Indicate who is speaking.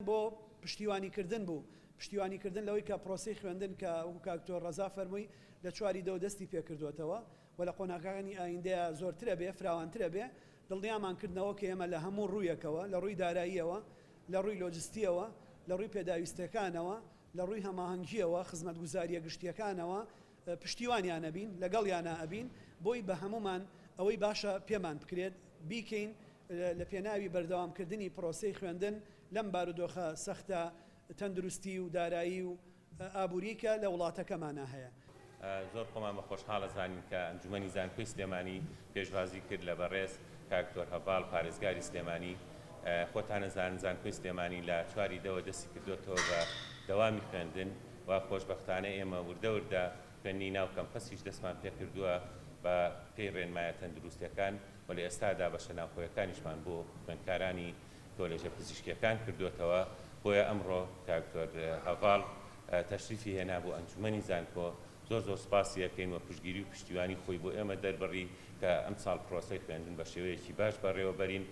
Speaker 1: بۆ پشتیوانیکردن بوو پشتیوانیکردن لەوەی کە پرۆسی خوێندن کە کاکتۆر ڕەزا فەرمووی لە 4 دەستی پێکردوێتەوە و لە قۆناغەکانی ئایندەیە زۆرترە بێ فراوانترە بێ دڵنیامانکردنەوە کە ئێمە لە هەموو ڕوویەکەوە لە ڕووی داراییەوە لە ڕووی لۆجستیەوە لە ڕووی پێداویستەکانەوە لە ڕووی هەماهەنگیەوە خزمەتگوزاریە گشتیەکانەوە پشتیوانیانە بین لەگەڵیانە ئەبین بۆی بە هەمومان ئەوەی باشە پێمان بکرێت بیکەین لە پێناوی بەردەوامکردنی پرۆسەی خوێندن لەم بارودۆخە سەختە تەندروستی و دارایی و ئابووریکە لە وڵاتەکەمانە هەیە.
Speaker 2: زۆر خۆمان بە خۆشحاڵە زانین کە ئەنجومەنی زانکۆی سلێمانی پێشوازی کرد لە بەڕێز کاکتۆر هەڤاڵ پارێزگاری سلێمانی خۆتانە زانکۆی سلێمانی لە 4 دەستی کردوێتەوە بە دەوامی خوێندن و خۆشبەختانە ئێمە وردە خوێندنی ناو کەمپەسیش دەستمان پێ کردووە بە پێی ڕێنمایە تەندروستیەکان و لە ئێستادا بەشە ناوخۆیەکانیشمان بۆ خوێندکارانی کۆلێژە پزیشکیەکان کردوێتەوە. بۆیە ئەمڕۆ کاکتۆر هەڤاڵ تەشریفی هێنا بۆ ئەنجومەنی زانکۆ زۆر سپاسی یەکەین و پشتگیری و پشتیوانی خۆی بۆ ئێمە دەربڕی کە ئەم ساڵ پرۆسەی خوێندن بە شێوەیەکی باش بەڕێوەبەرین